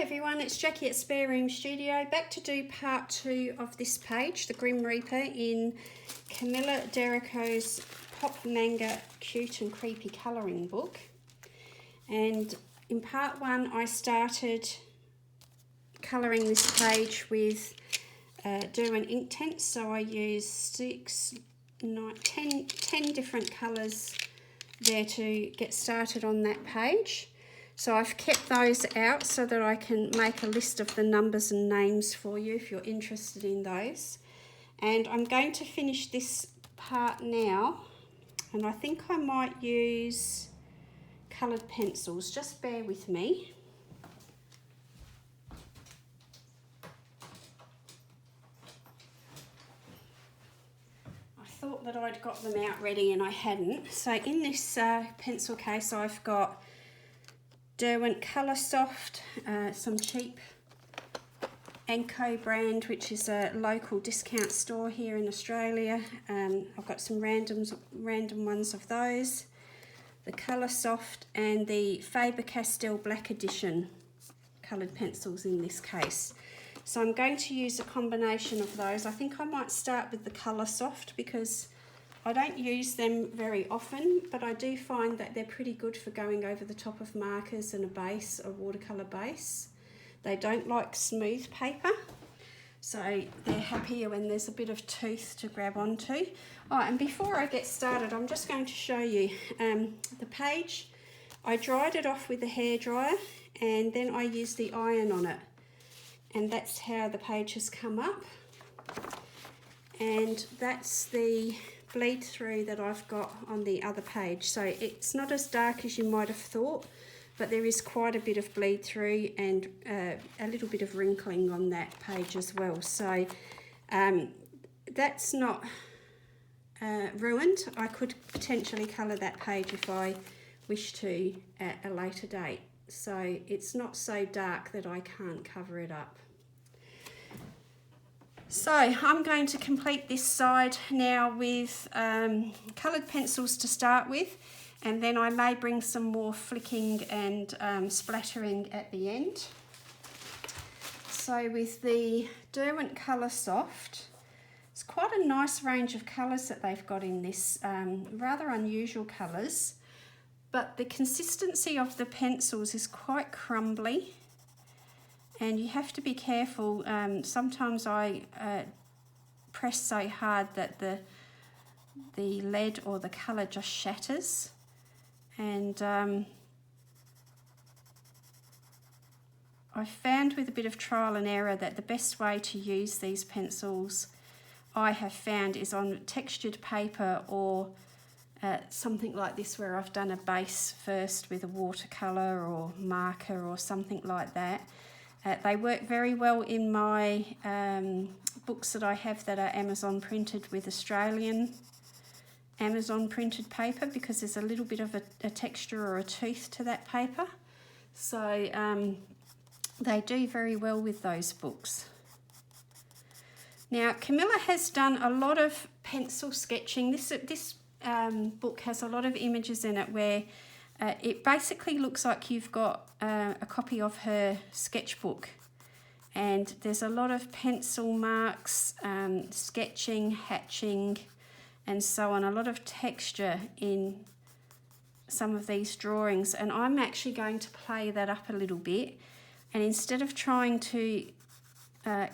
everyone, it's Jackie at Spare Room Studio, back to do part 2 of this page, the Grim Reaper in Camilla Derrico's Pop Manga Cute and Creepy colouring book. And in part 1 I started colouring this page with Derwent ink tints, so I used 10 different colours there to get started on that page. So I've kept those out so that I can make a list of the numbers and names for you if you're interested in those. And I'm going to finish this part now, and I think I might use coloured pencils. Just bear with me. I thought that I'd got them out ready and I hadn't. So in this pencil case I've got Derwent Coloursoft, some cheap Enco brand, which is a local discount store here in Australia. I've got some random ones of those, the Coloursoft and the Faber-Castell Black Edition coloured pencils in this case. So I'm going to use a combination of those. I think I might start with the Coloursoft because I don't use them very often, but I do find that they're pretty good for going over the top of markers and a base, a watercolour base. They don't like smooth paper, so they're happier when there's a bit of tooth to grab onto. Oh, and before I get started, I'm just going to show you the page. I dried it off with a hairdryer and then I used the iron on it. And that's how the page has come up. And that's the bleed through that I've got on the other page. So it's not as dark as you might have thought, but there is quite a bit of bleed through and a little bit of wrinkling on that page as well. So that's not ruined. I could potentially colour that page if I wish to at a later date. So it's not so dark that I can't cover it up. So I'm going to complete this side now with coloured pencils to start with, and then I may bring some more flicking and splattering at the end. So with the Derwent Coloursoft, it's quite a nice range of colours that they've got in this, rather unusual colours, but the consistency of the pencils is quite crumbly. And you have to be careful. Sometimes I press so hard that the lead or the colour just shatters. And I found with a bit of trial and error that the best way to use these pencils I have found is on textured paper or something like this where I've done a base first with a watercolour or marker or something like that. They work very well in my books that I have that are Amazon printed with Australian Amazon printed paper, because there's a little bit of a texture or a tooth to that paper. So they do very well with those books. Now Camilla has done a lot of pencil sketching. This book has a lot of images in it where it basically looks like you've got a copy of her sketchbook, and there's a lot of pencil marks, sketching, hatching and so on, a lot of texture in some of these drawings, and I'm actually going to play that up a little bit, and instead of trying to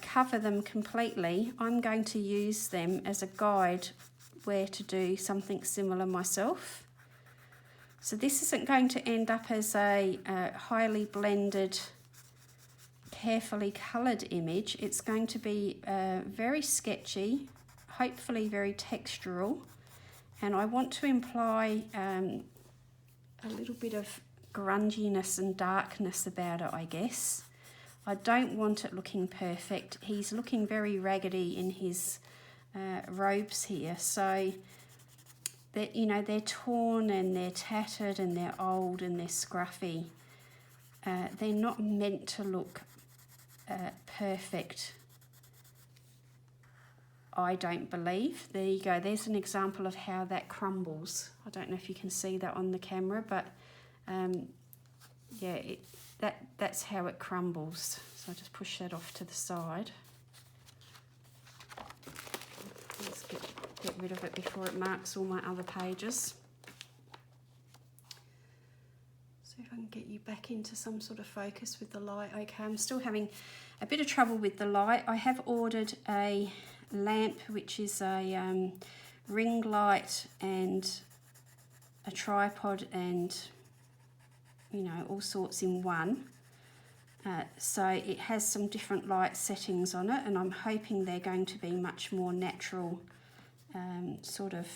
cover them completely, I'm going to use them as a guide where to do something similar myself. So this isn't going to end up as a highly blended, carefully coloured image. It's going to be very sketchy, hopefully very textural, and I want to imply a little bit of grunginess and darkness about it, I guess. I don't want it looking perfect. He's looking very raggedy in his robes here, so they're torn and they're tattered and they're old and they're scruffy. They're not meant to look perfect, I don't believe. There you go. There's an example of how that crumbles. I don't know if you can see that on the camera, but yeah, that's how it crumbles. So I just push that off to the side. Let's get rid of it before it marks all my other pages. So if I can get you back into some sort of focus with the light. Okay, I'm still having a bit of trouble with the light. I have ordered a lamp, which is a ring light and a tripod and, you know, all sorts in one. So it has some different light settings on it, and I'm hoping they're going to be much more natural sort of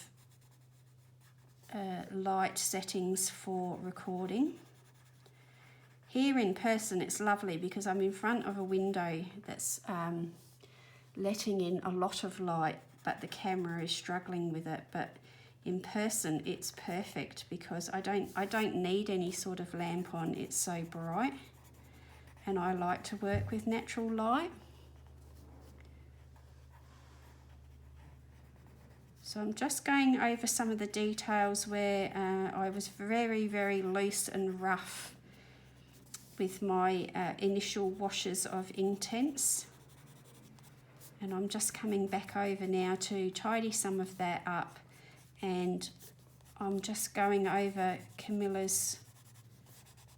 light settings for recording. Here in person it's lovely because I'm in front of a window that's letting in a lot of light, but the camera is struggling with it. But in person it's perfect because I don't need any sort of lamp on. It's so bright, and I like to work with natural light. So I'm just going over some of the details where I was very, very loose and rough with my initial washes of Intense. And I'm just coming back over now to tidy some of that up, and I'm just going over Camilla's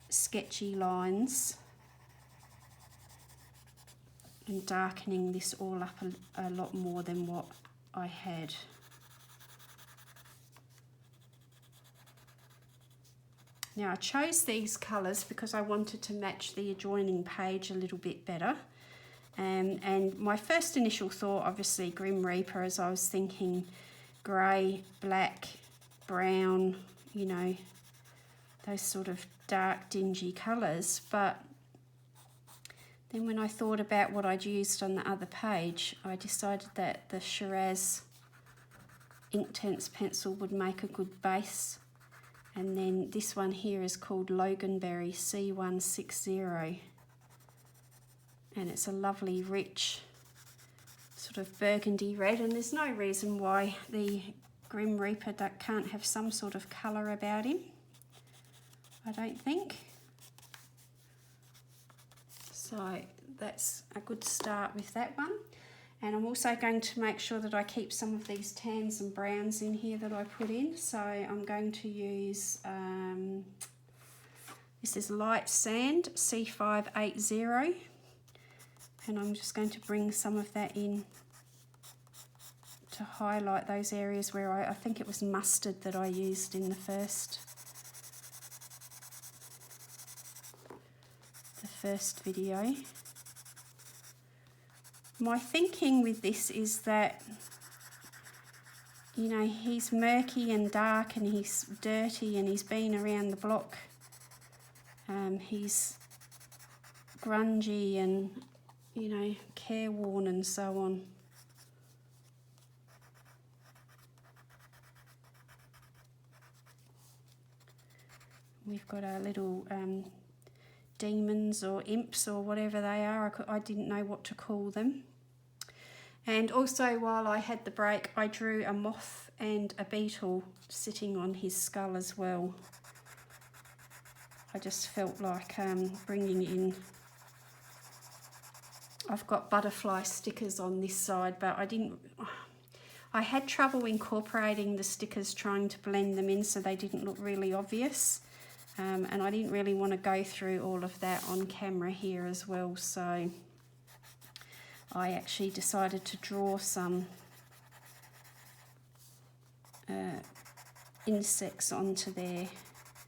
sketchy lines and darkening this all up a lot more than what I had. Now I chose these colours because I wanted to match the adjoining page a little bit better. And my first initial thought, obviously Grim Reaper, as I was thinking grey, black, brown, you know, those sort of dark, dingy colours. But then when I thought about what I'd used on the other page, I decided that the Shiraz Inktense pencil would make a good base. And then this one here is called Loganberry C160. And it's a lovely, rich, sort of burgundy red. And there's no reason why the Grim Reaper can't have some sort of colour about him, I don't think. So that's a good start with that one. And I'm also going to make sure that I keep some of these tans and browns in here that I put in. So I'm going to use, this is Light Sand C580. And I'm just going to bring some of that in to highlight those areas where I think it was mustard that I used in the first video. My thinking with this is that, you know, he's murky and dark and he's dirty and he's been around the block. He's grungy and, you know, careworn and so on. We've got our little demons or imps or whatever they are. I didn't know what to call them. And also while I had the break, I drew a moth and a beetle sitting on his skull as well. I just felt like bringing in, I've got butterfly stickers on this side, but I had trouble incorporating the stickers, trying to blend them in so they didn't look really obvious. And I didn't really want to go through all of that on camera here as well, so I actually decided to draw some insects onto there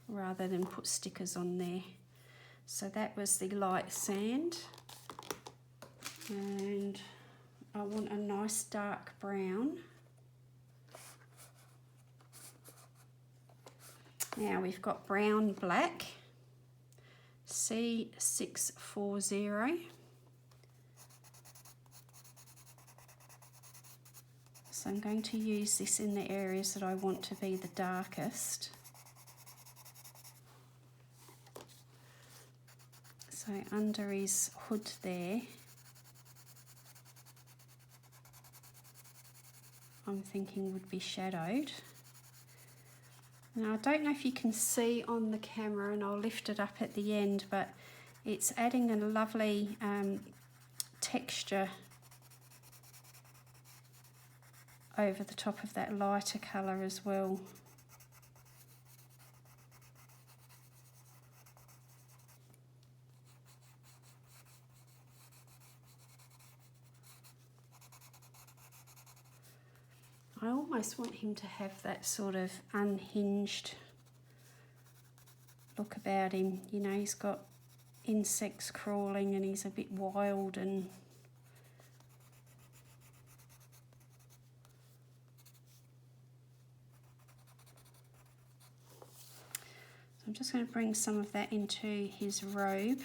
rather than put stickers on there. So that was the Light Sand, and I want a nice dark brown. Now we've got Brown Black C640. So I'm going to use this in the areas that I want to be the darkest. So under his hood there, I'm thinking would be shadowed. Now I don't know if you can see on the camera, and I'll lift it up at the end, but it's adding a lovely texture over the top of that lighter colour as well. I almost want him to have that sort of unhinged look about him. You know, he's got insects crawling and he's a bit wild, and so I'm just going to bring some of that into his robe.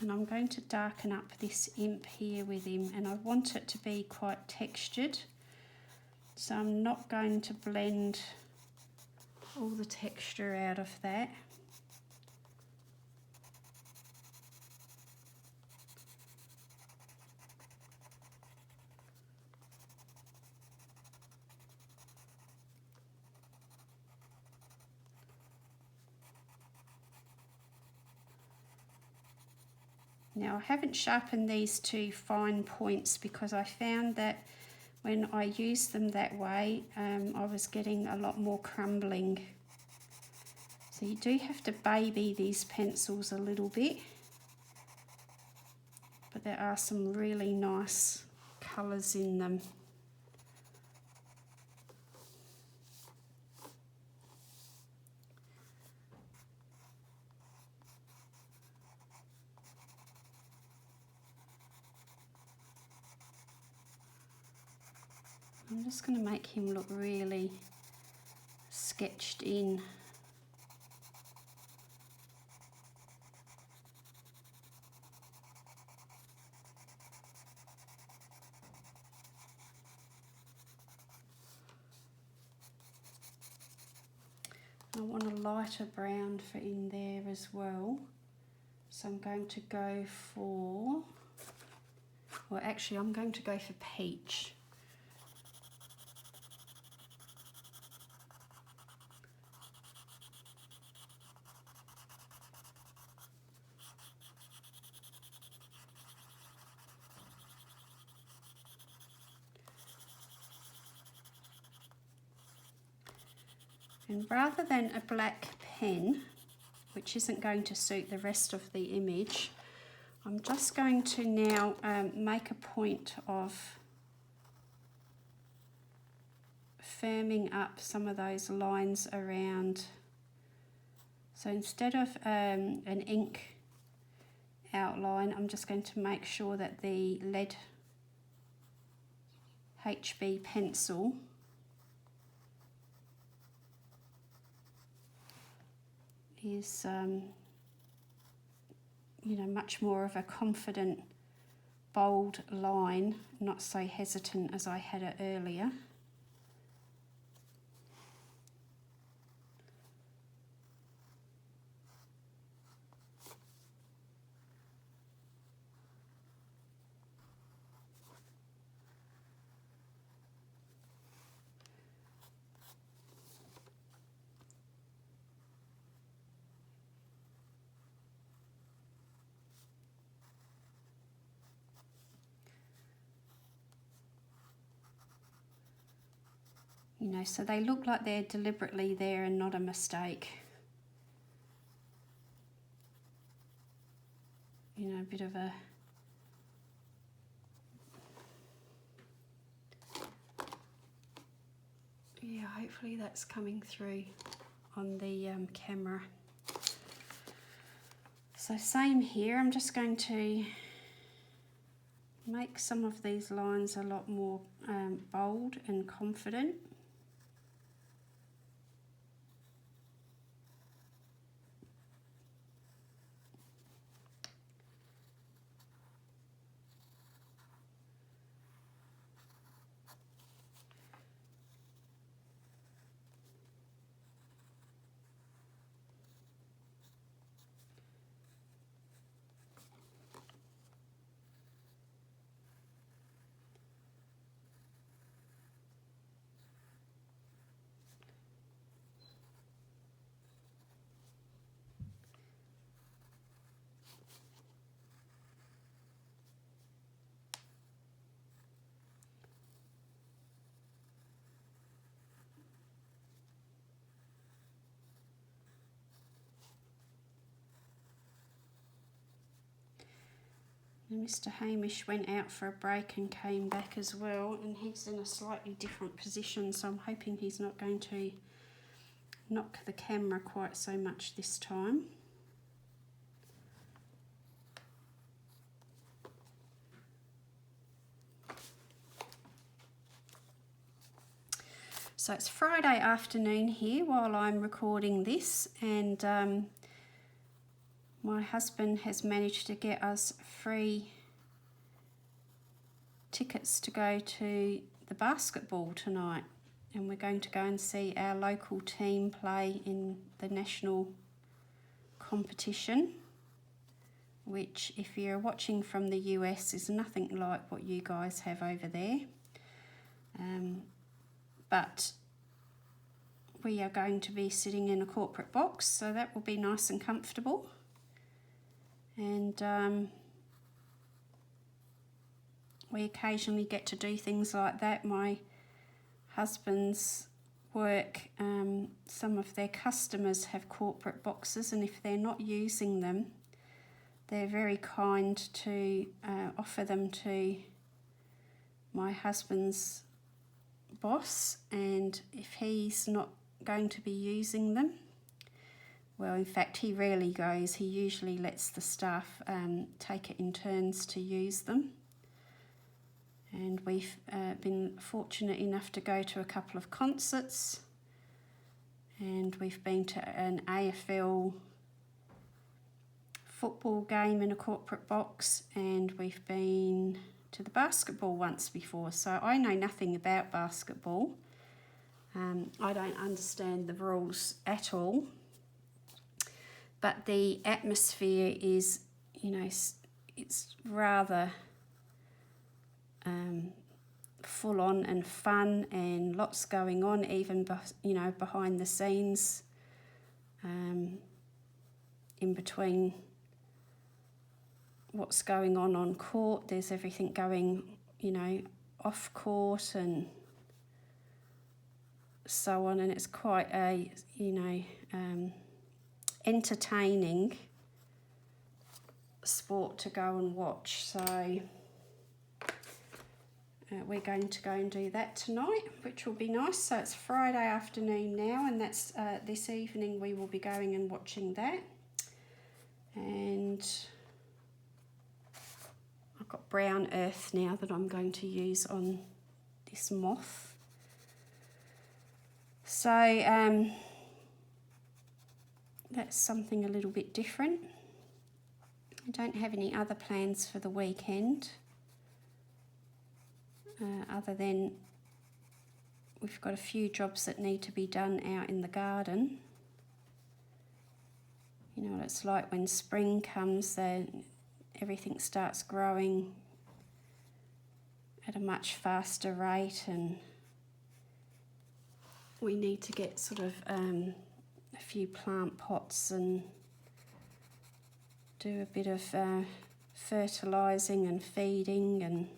And I'm going to darken up this imp here with him, and I want it to be quite textured. So I'm not going to blend all the texture out of that. Now I haven't sharpened these to fine points because I found that when I used them that way, I was getting a lot more crumbling. So you do have to baby these pencils a little bit, but there are some really nice colours in them. I'm just going to make him look really sketched in. I want a lighter brown for in there as well. So I'm going to go for, well actually I'm going to go for peach. And rather than a black pen, which isn't going to suit the rest of the image, I'm just going to now make a point of firming up some of those lines around. So instead of an ink outline, I'm just going to make sure that the lead HB pencil is you know, much more of a confident, bold line, not so hesitant as I had it earlier. You know, so they look like they're deliberately there and not a mistake. You know, a bit of a yeah, hopefully that's coming through on the camera. So same here, I'm just going to make some of these lines a lot more bold and confident. And Mr. Hamish went out for a break and came back as well, and he's in a slightly different position, so I'm hoping he's not going to knock the camera quite so much this time. So it's Friday afternoon here while I'm recording this, and my husband has managed to get us free tickets to go to the basketball tonight, and we're going to go and see our local team play in the national competition, which, if you're watching from the US, is nothing like what you guys have over there. But we are going to be sitting in a corporate box, so that will be nice and comfortable. And we occasionally get to do things like that. My husband's work, some of their customers have corporate boxes, and if they're not using them, they're very kind to offer them to my husband's boss, and if he's not going to be using them, well, in fact, he rarely goes. He usually lets the staff take it in turns to use them. And we've been fortunate enough to go to a couple of concerts, and we've been to an AFL football game in a corporate box, and we've been to the basketball once before. So I know nothing about basketball. I don't understand the rules at all, but the atmosphere is, you know, it's rather full on and fun, and lots going on, even behind the scenes, in between what's going on court. There's everything going, off court and so on, and it's quite a entertaining sport to go and watch. So we're going to go and do that tonight, which will be nice. So it's Friday afternoon now, and that's this evening we will be going and watching that. And I've got brown earth now that I'm going to use on this moth. So that's something a little bit different. I don't have any other plans for the weekend, other than we've got a few jobs that need to be done out in the garden. You know what it's like when spring comes, then everything starts growing at a much faster rate, and we need to get sort of a few plant pots and do a bit of fertilising and feeding. And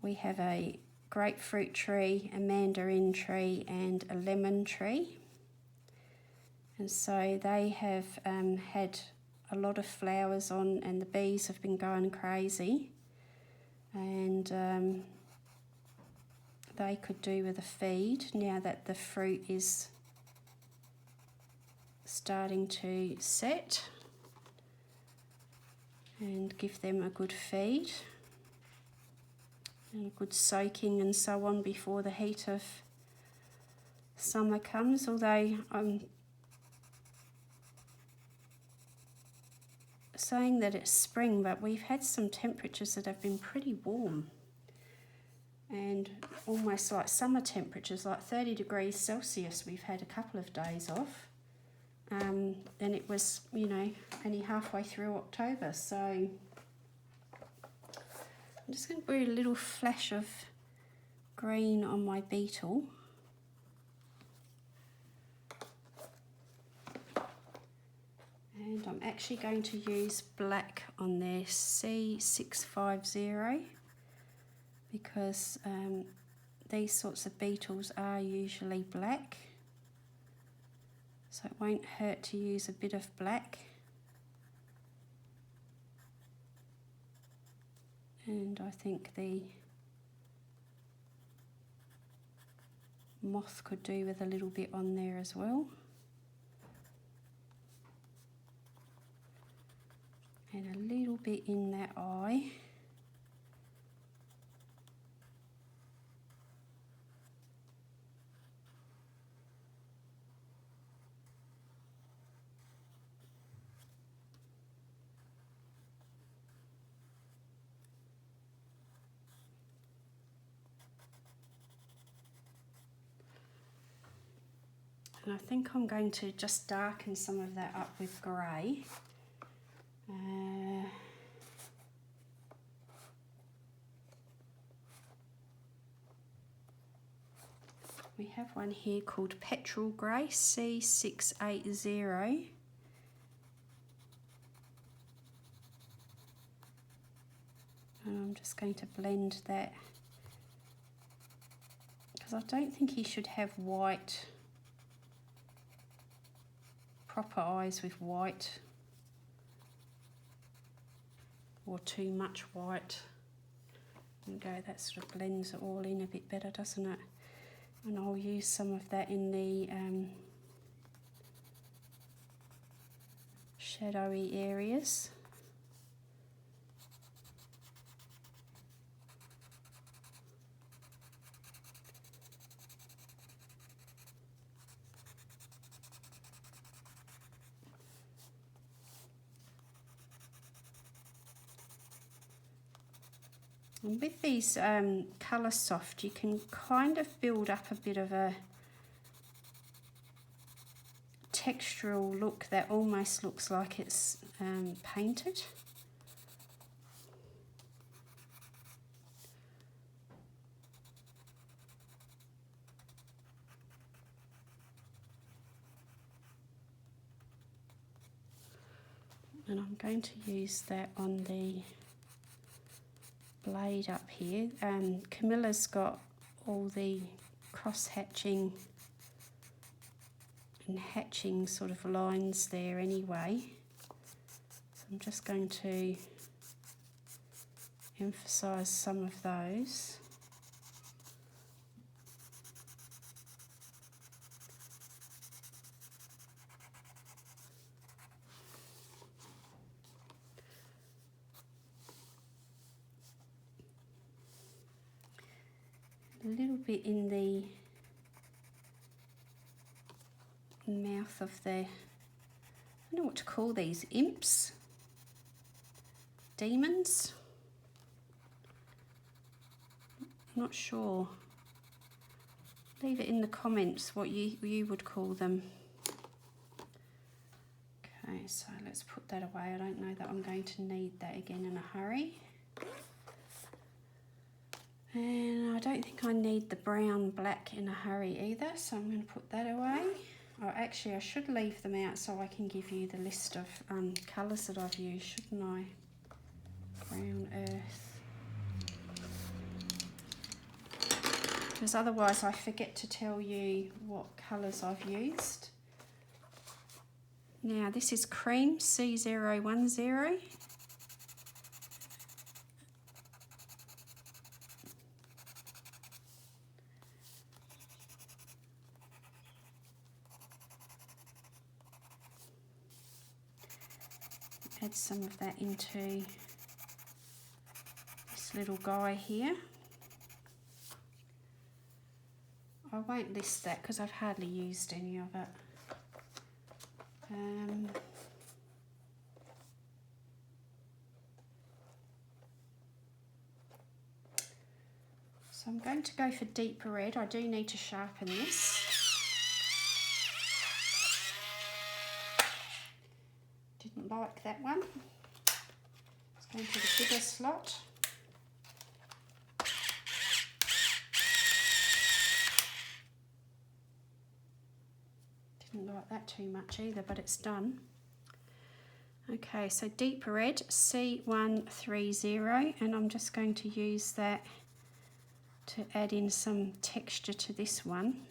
we have a grapefruit tree, a mandarin tree and a lemon tree, and so they have had a lot of flowers on, and the bees have been going crazy, and they could do with a feed now that the fruit is starting to set, and give them a good feed and a good soaking and so on before the heat of summer comes. Although I'm saying that it's spring, but we've had some temperatures that have been pretty warm, and almost like summer temperatures, like 30 degrees Celsius we've had a couple of days of, and it was, only halfway through October. So I'm just going to put a little flash of green on my beetle. And I'm actually going to use black on their C650 because these sorts of beetles are usually black. So it won't hurt to use a bit of black. And I think the moth could do with a little bit on there as well. And a little bit in that eye. And I think I'm going to just darken some of that up with grey. We have one here called Petrel Grey C680. And I'm just going to blend that, because I don't think he should have white, proper eyes with white, or too much white. There we go, that sort of blends it all in a bit better, doesn't it? And I'll use some of that in the shadowy areas. And with these Coloursoft, you can kind of build up a bit of a textural look that almost looks like it's painted. And I'm going to use that on the blade up here. Camilla's got all the cross hatching and hatching sort of lines there anyway. So I'm just going to emphasize some of those. A little bit in the mouth of the, I don't know what to call these, imps, demons, I'm not sure. Leave it in the comments what you would call them. Okay, so let's put that away. I don't know that I'm going to need that again in a hurry. And I don't think I need the brown black in a hurry either, so I'm going to put that away. Oh, actually I should leave them out so I can give you the list of colours that I've used, shouldn't I? Brown earth. Because otherwise I forget to tell you what colours I've used. Now this is cream C010. Add some of that into this little guy here. I won't list that because I've hardly used any of it. So I'm going to go for deeper red. I do need to sharpen this. Didn't like that one. Let's go into the bigger slot. Didn't like that too much either, but it's done. Okay, so deeper red, C130, and I'm just going to use that to add in some texture to this one.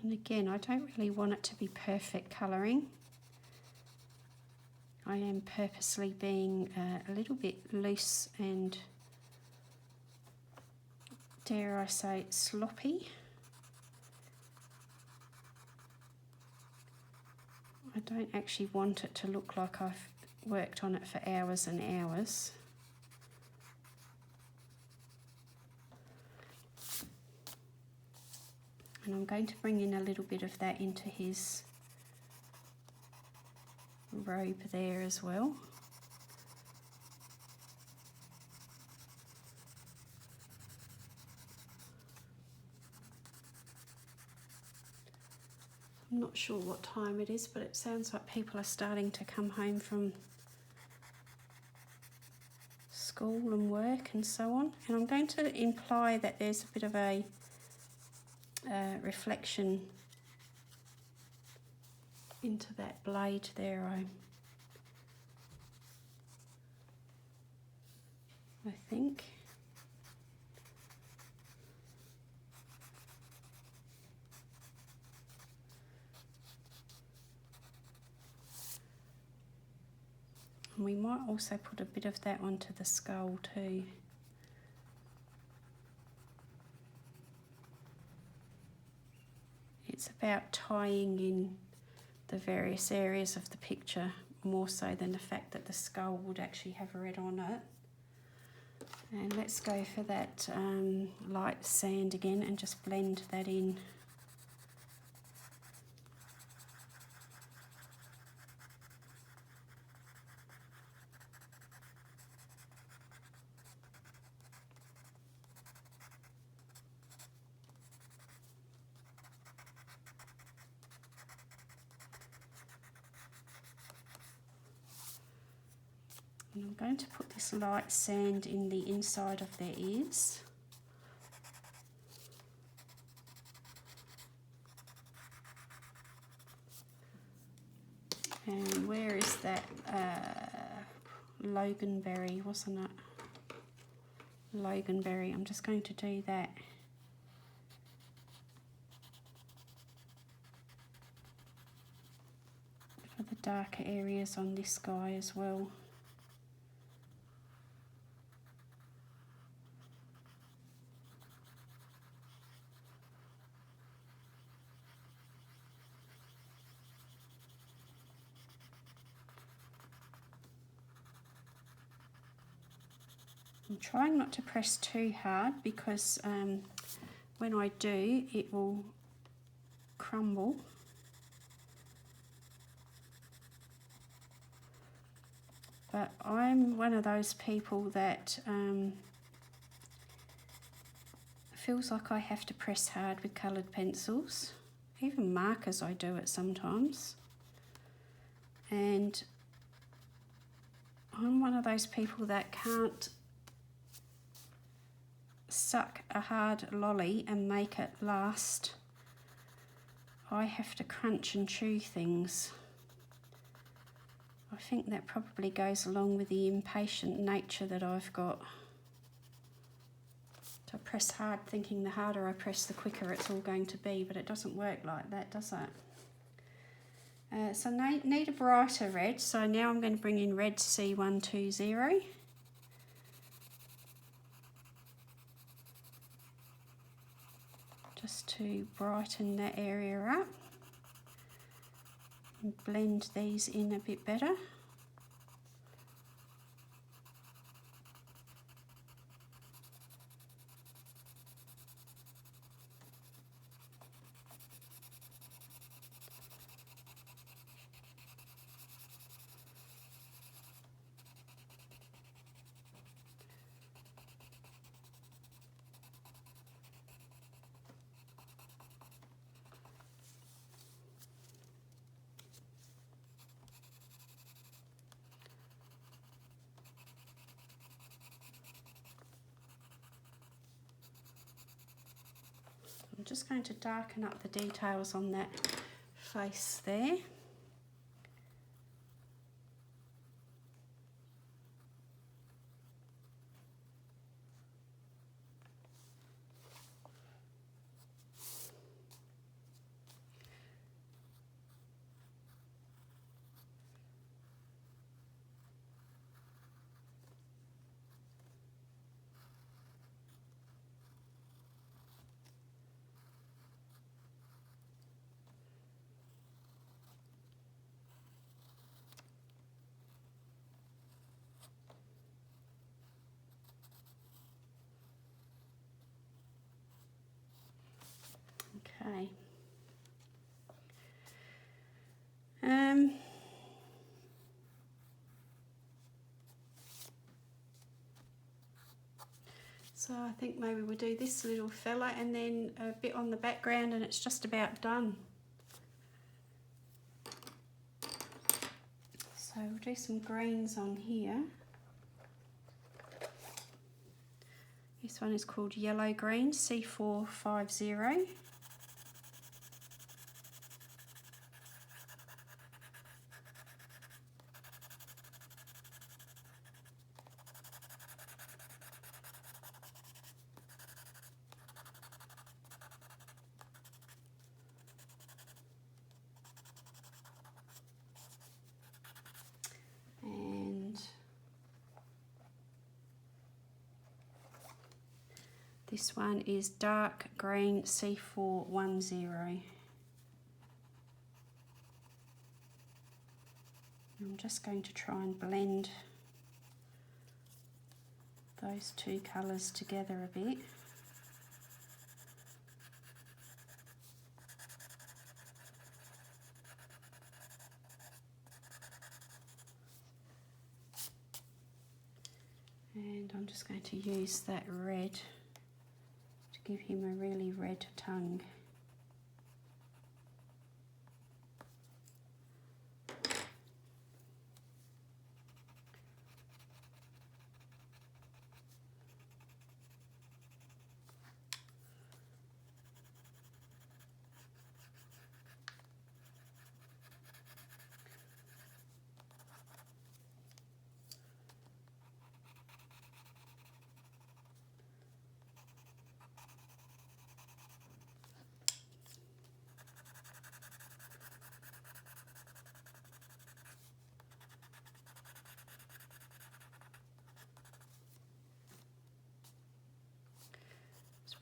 And again, I don't really want it to be perfect colouring. I am purposely being a little bit loose and, dare I say, sloppy. I don't actually want it to look like I've worked on it for hours and hours. And I'm going to bring in a little bit of that into his robe there as well. I'm not sure what time it is, but it sounds like people are starting to come home from school and work and so on. And I'm going to imply that there's a bit of a reflection into that blade there, I think. And we might also put a bit of that onto the skull too. It's about tying in the various areas of the picture more so than the fact that the skull would actually have red on it. And let's go for that light sand again and just blend that in. And I'm going to put this light sand in the inside of their ears. And where is that Loganberry, wasn't it? Loganberry, I'm just going to do that. For the darker areas on this guy as well. I'm trying not to press too hard because when I do, it will crumble. But I'm one of those people that feels like I have to press hard with coloured pencils. Even markers I do it sometimes. And I'm one of those people that can't suck a hard lolly and make it last. I have to crunch and chew things. I think that probably goes along with the impatient nature that I've got. So I press hard thinking the harder I press the quicker it's all going to be, but it doesn't work like that, does it? So I need a brighter red, so now I'm going to bring in Red C120. Just to brighten that area up and blend these in a bit better. I'm just going to darken up the details on that face there. So I think maybe we'll do this little fella and then a bit on the background, and it's just about done. So we'll do some greens on here. This one is called Yellow Green C450. This one is Dark Green C410. I'm just going to try and blend those two colours together a bit. And I'm just going to use that red to give him a really red tongue.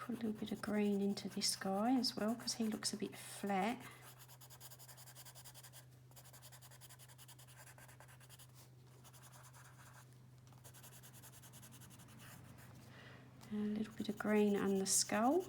Put a little bit of green into this guy as well because he looks a bit flat. And a little bit of green on the skull.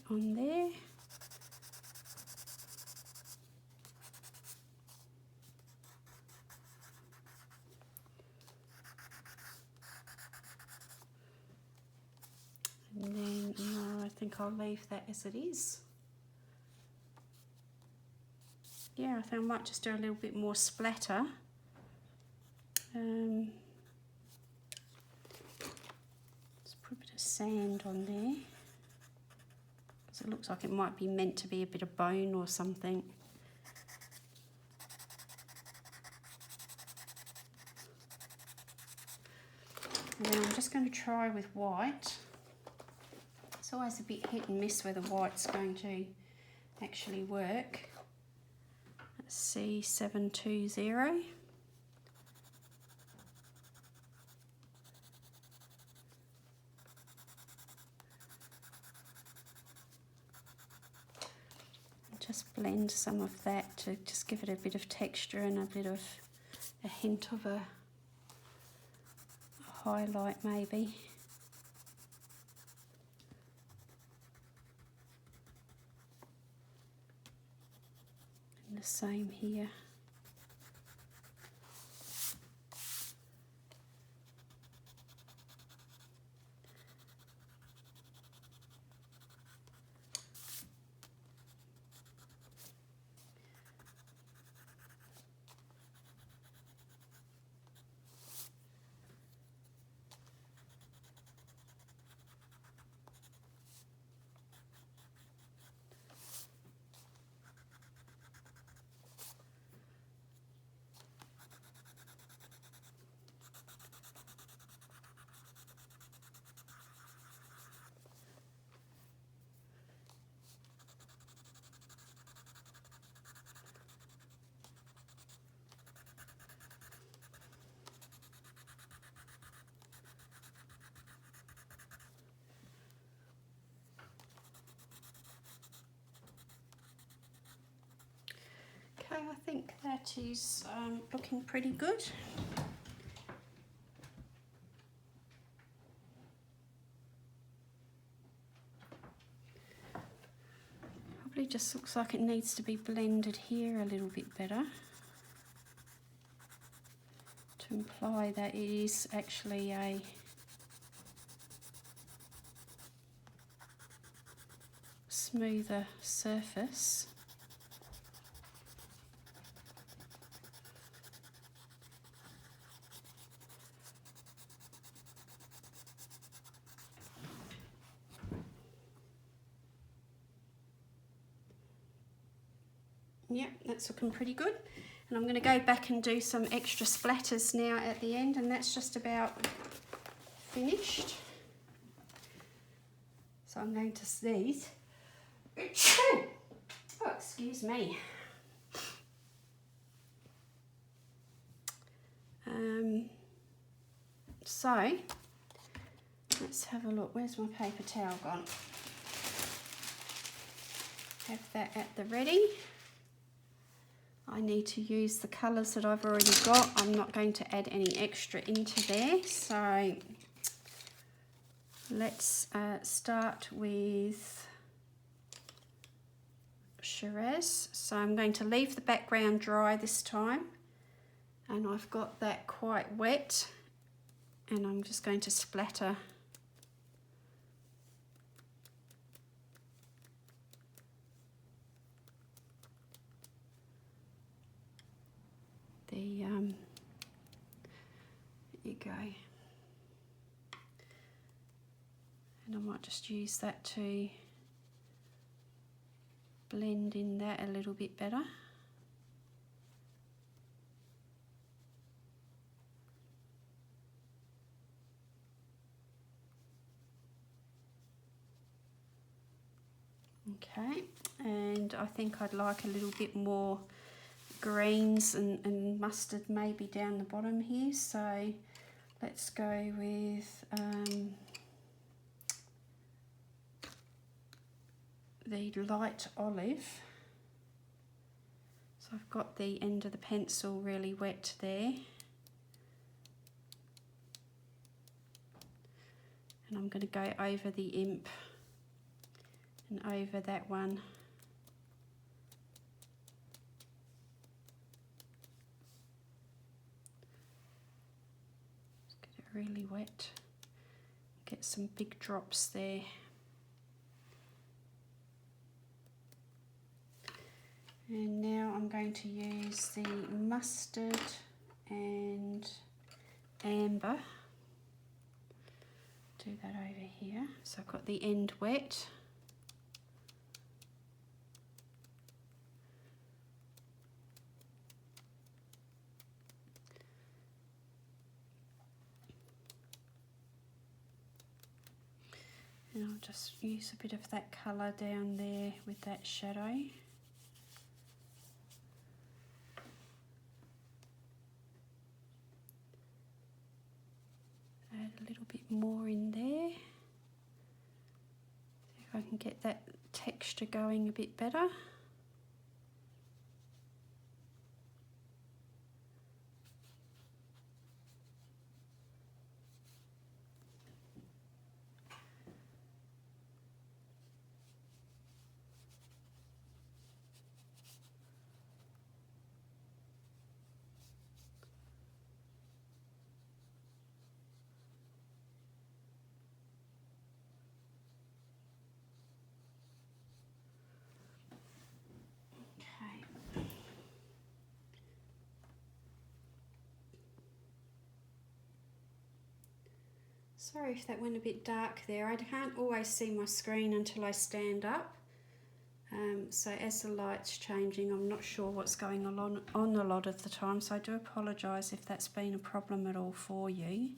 On there. And then no, I think I'll leave that as it is. Yeah, I think I might just do a little bit more splatter. Let's put a bit of sand on there. It looks like it might be meant to be a bit of bone or something. And then I'm just going to try with white. It's always a bit hit and miss whether white's going to actually work. That's C720. Just blend some of that to just give it a bit of texture and a bit of a hint of a highlight maybe. And the same here. I think that is looking pretty good. Probably just looks like it needs to be blended here a little bit better to imply that it is actually a smoother surface. Yep, that's looking pretty good. And I'm going to go back and do some extra splatters now at the end, and that's just about finished. So I'm going to these. Oh, excuse me. So let's have a look. Where's my paper towel gone? Have that at the ready. I need to use the colours that I've already got. I'm not going to add any extra into there. So let's start with Shiraz. So I'm going to leave the background dry this time. And I've got that quite wet. And I'm just going to splatter the, there you go. And I might just use that to blend in that a little bit better. Okay, and I think I'd like a little bit more greens and mustard maybe down the bottom here, so let's go with the light olive. So I've got the end of the pencil really wet there, and I'm going to go over the imp and over that one. Just get it really wet. Get some big drops there. And now I'm going to use the mustard and amber. Do that over here. So I've got the end wet. And I'll just use a bit of that colour down there with that shadow. Add a little bit more in there. See if I can get that texture going a bit better. Sorry if that went a bit dark there. I can't always see my screen until I stand up. So as the light's changing, I'm not sure what's going on a lot of the time. So I do apologise if that's been a problem at all for you.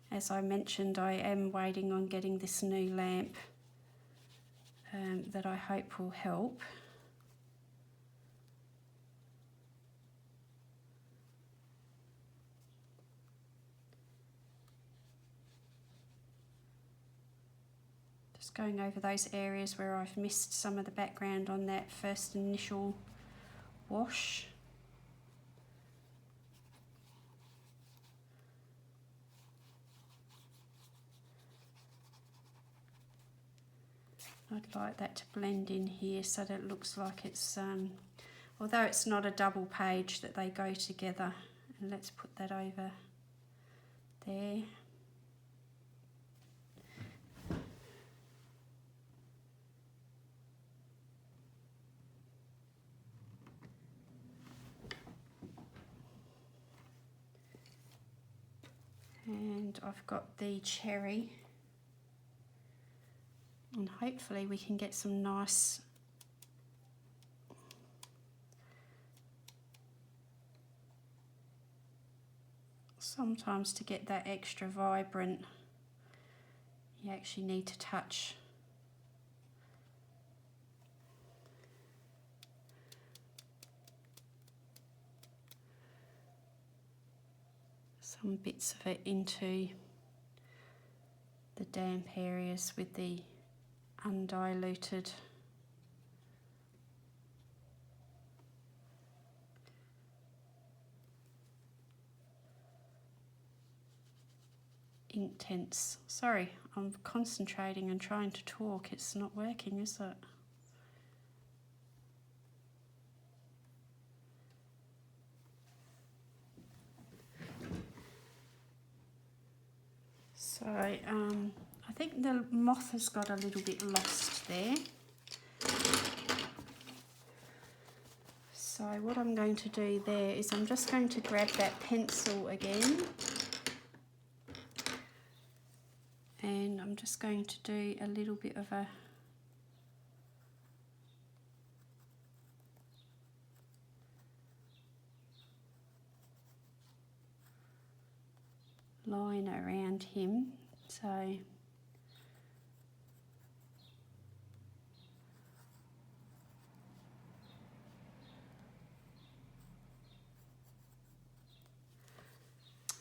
As I mentioned, I am waiting on getting this new lamp that I hope will help. Going over those areas where I've missed some of the background on that first initial wash. I'd like that to blend in here so that it looks like it's, although it's not a double page, that they go together. And let's put that over there. And I've got the cherry. And hopefully we can get some nice sometimes to get that extra vibrant you actually need to touch some bits of it into the damp areas with the undiluted ink tints. Sorry, I'm concentrating and trying to talk. It's not working, is it? So I think the moth has got a little bit lost there. So what I'm going to do there is I'm just going to grab that pencil again, and I'm just going to do a little bit of a line around him. So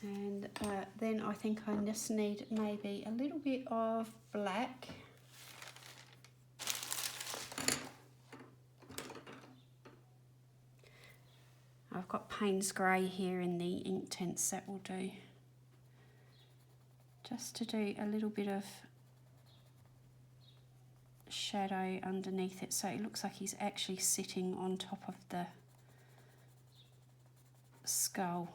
and then I think I just need maybe a little bit of black. I've got Payne's Grey here in the ink tints, that will do. Just to do a little bit of shadow underneath it so it looks like he's actually sitting on top of the skull.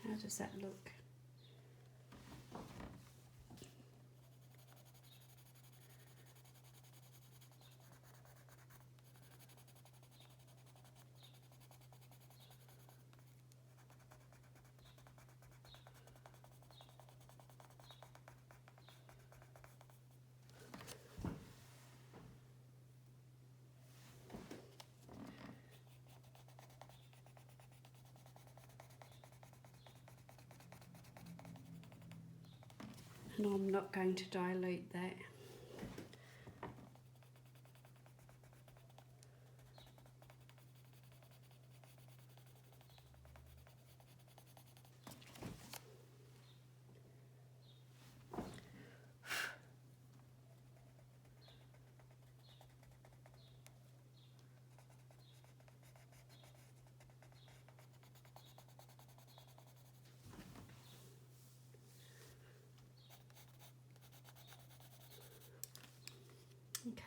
How does that look? And I'm not going to dilute that.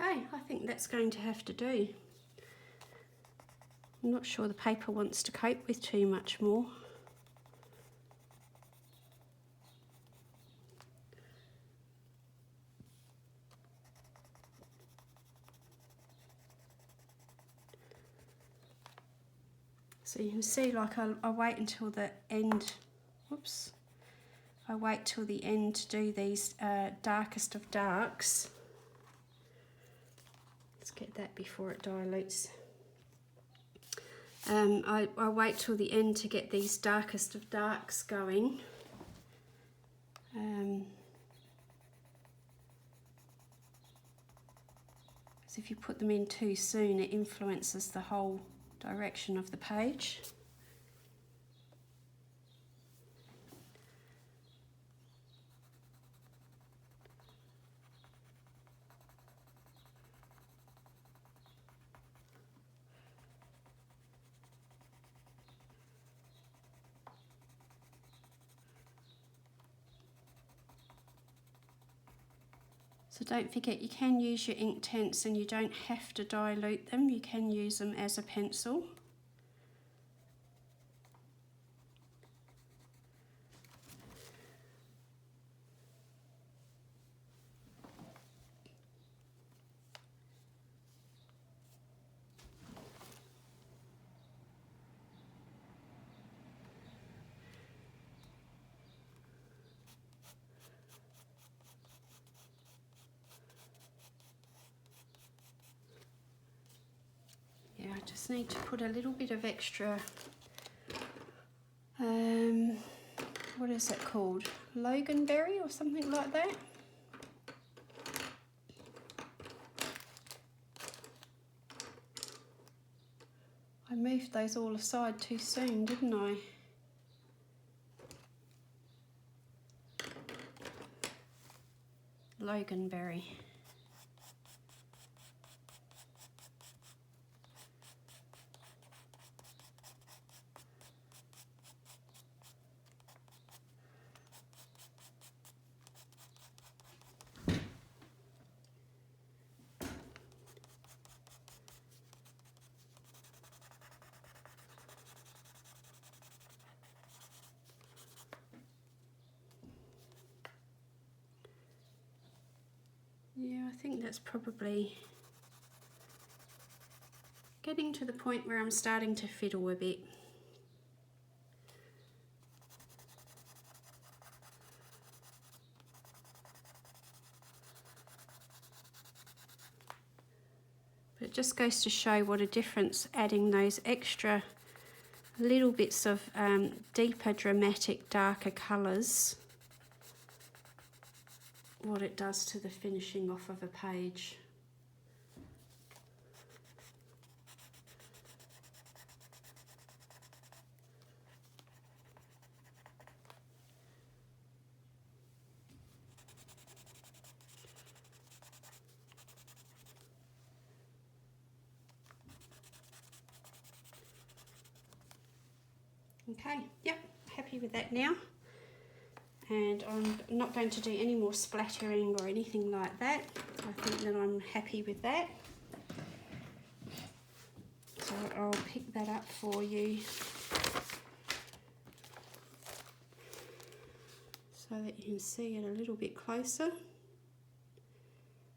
Okay, I think that's going to have to do. I'm not sure the paper wants to cope with too much more. So you can see, like, I wait until the end, whoops, I wait till the end to do these darkest of darks. Let's get that before it dilutes. I wait till the end to get these darkest of darks going. So if you put them in too soon, it influences the whole direction of the page. So don't forget, you can use your ink tints and you don't have to dilute them. You can use them as a pencil. Yeah, I just need to put a little bit of extra, what is it called? Loganberry or something like that. I moved those all aside too soon, didn't I? Loganberry. Yeah, I think that's probably getting to the point where I'm starting to fiddle a bit. But it just goes to show what a difference adding those extra little bits of deeper, dramatic, darker colours, what it does to the finishing off of a page. Okay, yep, happy with that now. And I'm not going to do any more splattering or anything like that. I think that I'm happy with that. So I'll pick that up for you so that you can see it a little bit closer.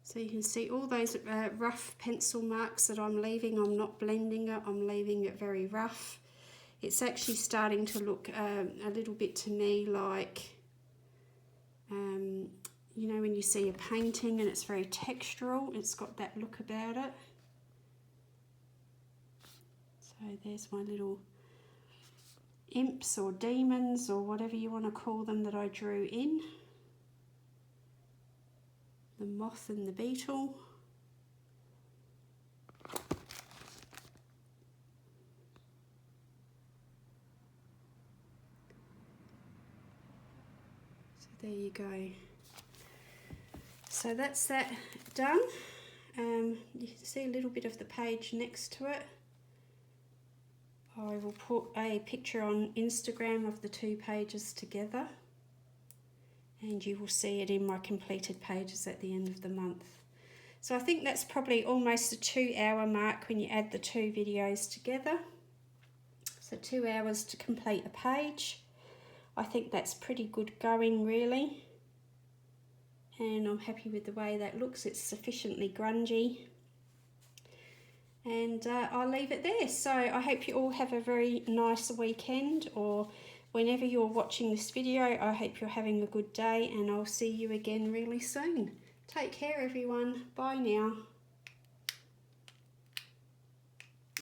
So you can see all those rough pencil marks that I'm leaving. I'm not blending it, I'm leaving it very rough. It's actually starting to look a little bit to me like, you know, when you see a painting and it's very textural, it's got that look about it. So there's my little imps or demons or whatever you want to call them that I drew in. The moth and the beetle. So there you go. So that's that done. You can see a little bit of the page next to it. I will put a picture on Instagram of the two pages together, and you will see it in my completed pages at the end of the month. So I think that's probably almost a 2-hour mark when you add the two videos together. So 2 hours to complete a page. I think that's pretty good going, really. And I'm happy with the way that looks. It's sufficiently grungy. And I'll leave it there. So I hope you all have a very nice weekend, or whenever you're watching this video, I hope you're having a good day, and I'll see you again really soon. Take care, everyone. Bye now.